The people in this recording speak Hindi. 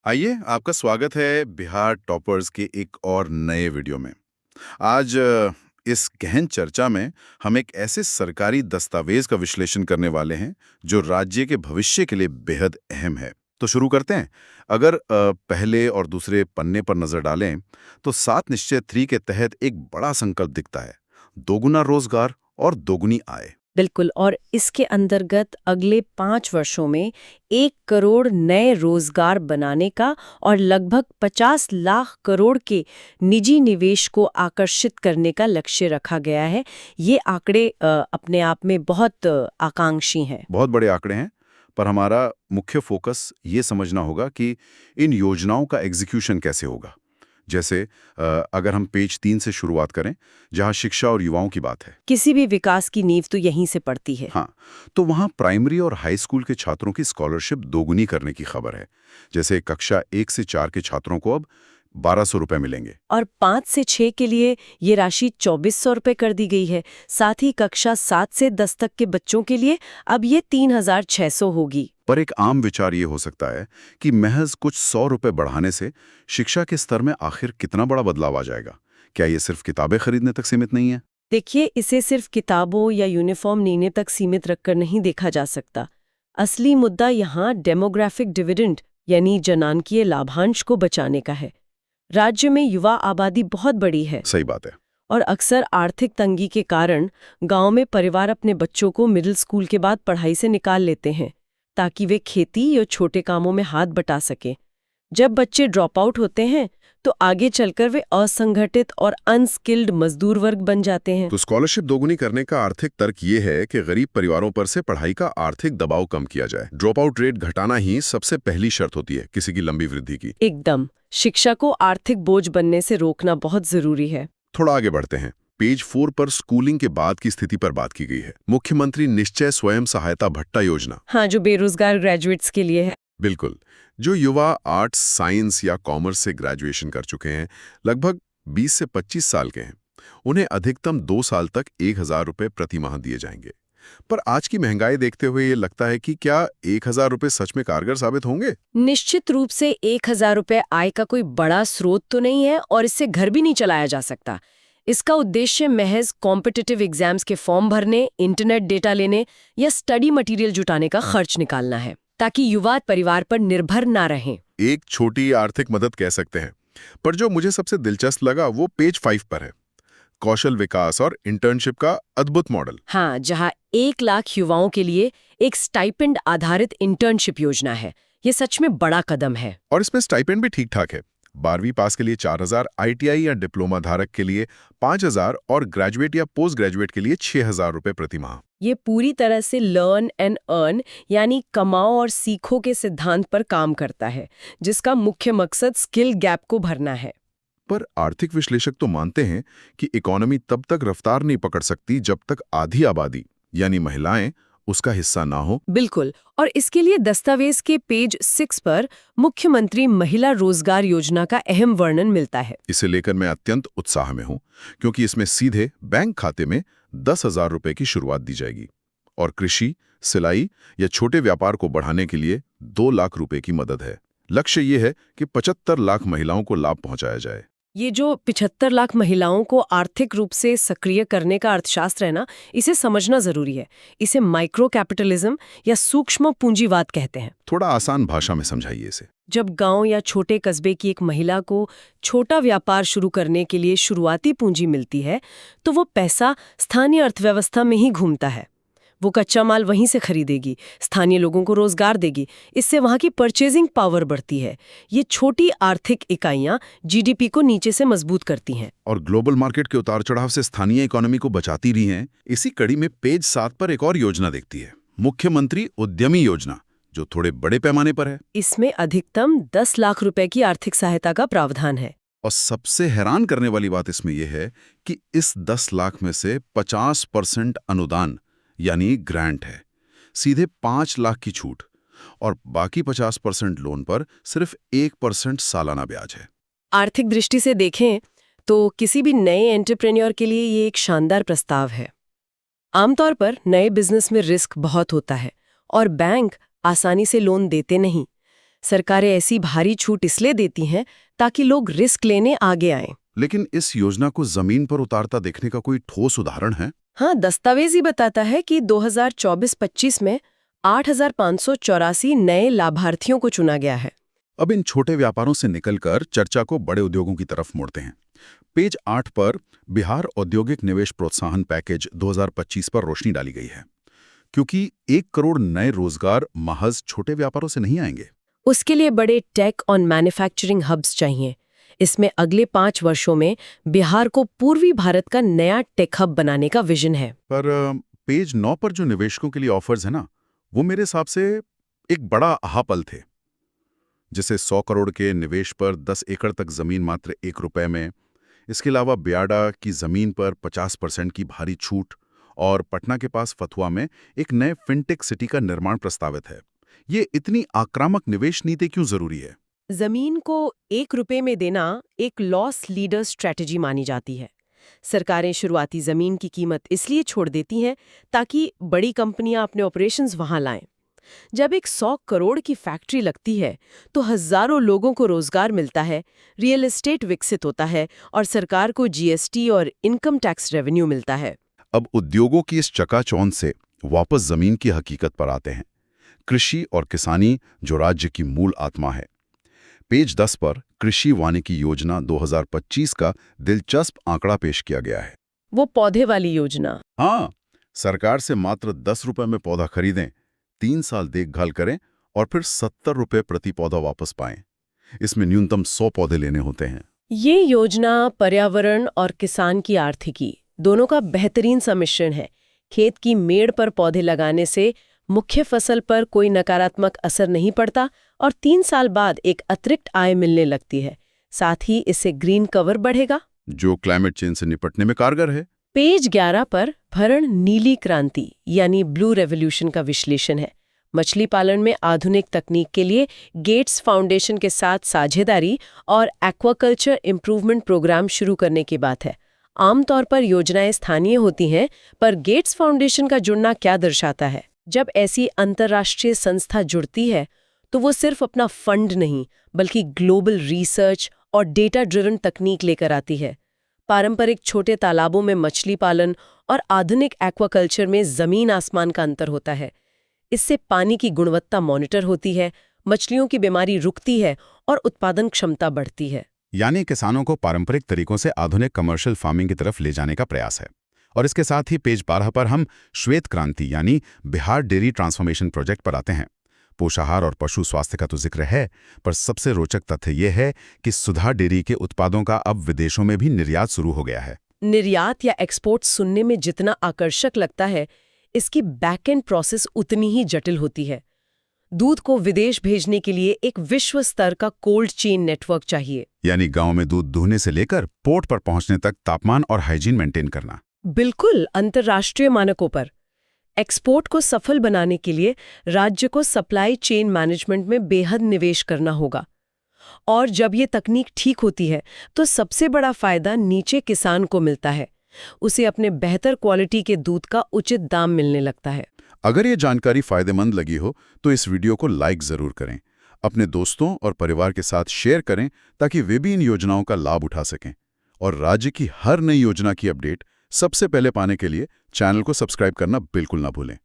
आइए, आपका स्वागत है बिहार टॉपर्स के एक और नए वीडियो में। आज इस गहन चर्चा में हम एक ऐसे सरकारी दस्तावेज का विश्लेषण करने वाले हैं जो राज्य के भविष्य के लिए बेहद अहम है। तो शुरू करते हैं। अगर पहले और दूसरे पन्ने पर नजर डालें तो 7 निश्चय 3 के तहत एक बड़ा संकल्प दिखता है, दोगुना रोजगार और दोगुनी आय। बिल्कुल। और इसके अंतर्गत अगले 5 वर्षों में 1 करोड़ नए रोजगार बनाने का और लगभग 50 लाख करोड़ के निजी निवेश को आकर्षित करने का लक्ष्य रखा गया है। ये आंकड़े अपने आप में बहुत आकांक्षी हैं। बहुत बड़े आंकड़े हैं, पर हमारा मुख्य फोकस ये समझना होगा कि इन योजनाओं का एग्जीक्यूशन कैसे होगा। जैसे अगर हम पेज 3 से शुरुआत करें, जहां शिक्षा और युवाओं की बात है। किसी भी विकास की नींव तो यहीं से पड़ती है। हाँ, तो वहां प्राइमरी और हाई स्कूल के छात्रों की स्कॉलरशिप दोगुनी करने की खबर है। जैसे कक्षा 1 से 4 के छात्रों को अब 1200 रुपए मिलेंगे। और 5 से 6 के लिए ये राशि 2400 रुपये कर दी गई है। साथ ही कक्षा 7 से 10 तक के बच्चों के लिए अब ये 3600 होगी। पर एक आम विचार ये हो सकता है कि महज कुछ 100 रुपए बढ़ाने से शिक्षा के स्तर में आखिर कितना बड़ा बदलाव आ जाएगा। क्या ये सिर्फ किताबें खरीदने तक सीमित नहीं है? देखिए, इसे सिर्फ किताबों या यूनिफॉर्म लेने तक सीमित रखकर नहीं देखा जा सकता। असली मुद्दा यहाँ डेमोग्राफिक डिविडेंड यानी जनांकीय लाभांश को बचाने का है। राज्य में युवा आबादी बहुत बड़ी है सही बात है। और अक्सर आर्थिक तंगी के कारण गांव में परिवार अपने बच्चों को मिडिल स्कूल के बाद पढ़ाई से निकाल लेते हैं ताकि वे खेती या छोटे कामों में हाथ बटा सकें। जब बच्चे ड्रॉप आउट होते हैं तो आगे चलकर वे असंगठित और अनस्किल्ड मजदूर वर्ग बन जाते हैं। तो स्कॉलरशिप दोगुनी करने का आर्थिक तर्क ये है कि गरीब परिवारों पर से पढ़ाई का आर्थिक दबाव कम किया जाए। ड्रॉप आउट रेट घटाना ही सबसे पहली शर्त होती है किसी की लंबी वृद्धि की। एकदम। शिक्षा को आर्थिक बोझ बनने से रोकना बहुत जरूरी है। थोड़ा आगे बढ़ते हैं। पेज 4 पर स्कूलिंग के बाद की स्थिति पर बात की गई है। मुख्यमंत्री निश्चय स्वयं सहायता भत्ता योजना। हाँ, जो बेरोजगार ग्रेजुएट्स के लिए है। बिल्कुल। जो युवा आर्ट्स, साइंस या कॉमर्स से ग्रेजुएशन कर चुके हैं, लगभग 20 से 25 साल के हैं, उन्हें अधिकतम 2 साल तक 1000 रुपये प्रति माह दिए जाएंगे। पर आज की महंगाई देखते हुए ये लगता है कि क्या 1000 रुपये सच में कारगर साबित होंगे? निश्चित रूप से 1000 रुपये आय का कोई बड़ा स्रोत तो नहीं है और इससे घर भी नहीं चलाया जा सकता। इसका उद्देश्य महज कॉम्पिटिटिव एग्जाम्स के फॉर्म भरने, इंटरनेट डेटा लेने या स्टडी मटेरियल जुटाने का खर्च निकालना है ताकि युवा परिवार पर निर्भर ना रहें। एक छोटी आर्थिक मदद कह सकते हैं। पर जो मुझे सबसे दिलचस्प लगा वो पेज 5 पर है। कौशल विकास और इंटर्नशिप का अद्भुत मॉडल। हाँ, जहाँ 1 लाख युवाओं के लिए एक स्टाइपेंड आधारित इंटर्नशिप योजना है। ये सच में बड़ा कदम है। और इसमें स्टाइपेंड भी ठीक ठाक है। 12वीं पास के लिए 4000, आईटीआई या डिप्लोमा धारक के लिए 5000 और ग्रेजुएट या पोस्ट ग्रेजुएट के लिए 6000 रुपये प्रति माह। ये पूरी तरह से लर्न एंड अर्न यानी कमाओ और सीखो के सिद्धांत पर काम करता है, जिसका मुख्य मकसद स्किल गैप को भरना है। पर आर्थिक विश्लेषक तो मानते हैं कि इकोनॉमी तब तक रफ्तार नहीं पकड़ सकती जब तक आधी आबादी यानी महिलाएं उसका हिस्सा ना हो। बिल्कुल। और इसके लिए दस्तावेज के पेज 6 पर मुख्यमंत्री महिला रोजगार योजना का अहम वर्णन मिलता है। इसे लेकर मैं अत्यंत उत्साह में हूं, क्योंकि इसमें सीधे बैंक खाते में 10,000 रुपए की शुरुआत दी जाएगी और कृषि, सिलाई या छोटे व्यापार को बढ़ाने के लिए 2 लाख रुपए की मदद है। लक्ष्य ये है कि 75 लाख महिलाओं को लाभ पहुंचाया जाए। ये जो 75 लाख महिलाओं को आर्थिक रूप से सक्रिय करने का अर्थशास्त्र है ना, इसे समझना जरूरी है। इसे माइक्रो कैपिटलिज्म या सूक्ष्म पूंजीवाद कहते हैं। थोड़ा आसान भाषा में समझाइए इसे। जब गांव या छोटे कस्बे की एक महिला को छोटा व्यापार शुरू करने के लिए शुरुआती पूंजी मिलती है, तो वो पैसा स्थानीय अर्थव्यवस्था में ही घूमता है। वो कच्चा माल वहीं से खरीदेगी, स्थानीय लोगों को रोजगार देगी। इससे वहां की परचेजिंग पावर बढ़ती है। ये छोटी आर्थिक इकाइयां जीडीपी को नीचे से मजबूत करती हैं और ग्लोबल मार्केट के उतार चढ़ाव से स्थानीय इकोनॉमी को बचाती रही हैं। इसी कड़ी में पेज 7 पर एक और योजना देखती है, मुख्यमंत्री उद्यमी योजना, जो थोड़े बड़े पैमाने पर है। इसमें अधिकतम 10 लाख रुपए की आर्थिक सहायता का प्रावधान है। और सबसे हैरान करने वाली बात इसमें यह है कि इस 10 लाख में से 50% अनुदान यानी ग्रांट है, सीधे 5 लाख की छूट, और बाकी 50% लोन पर सिर्फ 1% सालाना ब्याज है। आर्थिक दृष्टि से देखें तो किसी भी नए एंटरप्रेन्योर के लिए ये एक शानदार प्रस्ताव है। आमतौर पर नए बिजनेस में रिस्क बहुत होता है और बैंक आसानी से लोन देते नहीं। सरकारें ऐसी भारी छूट इसलिए देती हैं ताकि लोग रिस्क लेने आगे आएं। लेकिन इस योजना को जमीन पर उतारता देखने का कोई ठोस उदाहरण है? हाँ, दस्तावेज ही बताता है कि 2024-25 में 8,584 नए लाभार्थियों को चुना गया है। अब इन छोटे व्यापारों से निकलकर चर्चा को बड़े उद्योगों की तरफ मोड़ते हैं। पेज 8 पर बिहार औद्योगिक निवेश प्रोत्साहन पैकेज 2025 पर रोशनी डाली गई है, क्योंकि 1 करोड़ नए रोजगार महज छोटे व्यापारों से नहीं आएंगे। उसके लिए बड़े टेक और मैन्युफैक्चरिंग हब्स चाहिए। इसमें अगले 5 वर्षों में बिहार को पूर्वी भारत का नया टेक हब बनाने का विजन है। पर पेज 9 पर जो निवेशकों के लिए ऑफर्स है ना, वो मेरे हिसाब से एक बड़ा आहा-पल थे। जैसे 100 करोड़ के निवेश पर 10 एकड़ तक जमीन मात्र 1 रुपए में। इसके अलावा ब्याडा की जमीन पर 50% की भारी छूट और पटना के पास फतुआ में एक नए फिनटेक सिटी का निर्माण प्रस्तावित है। ये इतनी आक्रामक निवेश नीति क्यों जरूरी है? जमीन को 1 रुपए में देना एक लॉस लीडर स्ट्रेटजी मानी जाती है। सरकारें शुरुआती जमीन की कीमत इसलिए छोड़ देती हैं ताकि बड़ी कंपनियां अपने ऑपरेशंस वहां लाएं। जब एक 100 करोड़ की फैक्ट्री लगती है तो हजारों लोगों को रोजगार मिलता है, रियल एस्टेट विकसित होता है और सरकार को जीएसटी और इनकम टैक्स रेवेन्यू मिलता है। अब उद्योगों की इस चकाचौंध से वापस जमीन की हकीकत पर आते हैं। कृषि और किसानी जो राज्य की मूल आत्मा है। पेज 10 पर कृषि वानिकी योजना 2025 का दिलचस्प आंकड़ा पेश किया गया है। वो पौधे वाली योजना। हाँ, सरकार से मात्र 10 रुपए में पौधा खरीदें, 3 साल देखभाल करें और फिर 70 रुपए प्रति पौधा वापस पाएं। इसमें न्यूनतम 100 पौधे लेने होते हैं। ये योजना पर्यावरण और किसान की आर्थिकी दोनों का बेहतरीन सम्मिश्रण है। खेत की मेड़ पर पौधे लगाने से मुख्य फसल पर कोई नकारात्मक असर नहीं पड़ता और 3 साल बाद एक अतिरिक्त आय मिलने लगती है। साथ ही इससे ग्रीन कवर बढ़ेगा, जो क्लाइमेट चेंज से निपटने में कारगर है। पेज 11 पर भरण नीली क्रांति यानी ब्लू रेवोल्यूशन का विश्लेषण है। मछली पालन में आधुनिक तकनीक के लिए गेट्स फाउंडेशन के साथ साझेदारी और एक्वाकल्चर इंप्रूवमेंट प्रोग्राम शुरू करने की बात है। आमतौर पर योजनाएं स्थानीय होती हैं, पर गेट्स फाउंडेशन का जुड़ना क्या दर्शाता है? जब ऐसी अंतर्राष्ट्रीय संस्था जुड़ती है तो वो सिर्फ अपना फंड नहीं बल्कि ग्लोबल रिसर्च और डेटा ड्रिवन तकनीक लेकर आती है। पारंपरिक छोटे तालाबों में मछली पालन और आधुनिक एक्वाकल्चर में जमीन आसमान का अंतर होता है। इससे पानी की गुणवत्ता मॉनिटर होती है, मछलियों की बीमारी रुकती है और उत्पादन क्षमता बढ़ती है। यानी किसानों को पारंपरिक तरीकों से आधुनिक कमर्शियल फार्मिंग की तरफ ले जाने का प्रयास है। और इसके साथ ही पेज 12 पर हम श्वेत क्रांति यानी बिहार डेयरी ट्रांसफॉर्मेशन प्रोजेक्ट पर आते हैं। पोषाहार और पशु स्वास्थ्य का तो जिक्र है, पर सबसे रोचक तथ्य यह है कि सुधा डेयरी के उत्पादों का अब विदेशों में भी निर्यात शुरू हो गया है। निर्यात या एक्सपोर्ट सुनने में जितना आकर्षक लगता है, इसकी बैक एंड प्रोसेस उतनी ही जटिल होती है। दूध को विदेश भेजने के लिए एक विश्व स्तर का कोल्ड चेन नेटवर्क चाहिए। यानी गांव में दूध दूहने से लेकर पोर्ट पर पहुंचने तक तापमान और हाइजीन मेंटेन करना। बिल्कुल अंतर्राष्ट्रीय मानकों पर। एक्सपोर्ट को सफल बनाने के लिए राज्य को सप्लाई चेन मैनेजमेंट में बेहद निवेश करना होगा। और जब ये तकनीक ठीक होती है तो सबसे बड़ा फायदा नीचे किसान को मिलता है। उसे अपने बेहतर क्वालिटी के दूध का उचित दाम मिलने लगता है। अगर ये जानकारी फायदेमंद लगी हो तो इस वीडियो को लाइक जरूर करें, अपने दोस्तों और परिवार के साथ शेयर करें ताकि वे भी इन योजनाओं का लाभ उठा सकें। और राज्य की हर नई योजना की अपडेट सबसे पहले पाने के लिए चैनल को सब्सक्राइब करना बिल्कुल ना भूलें।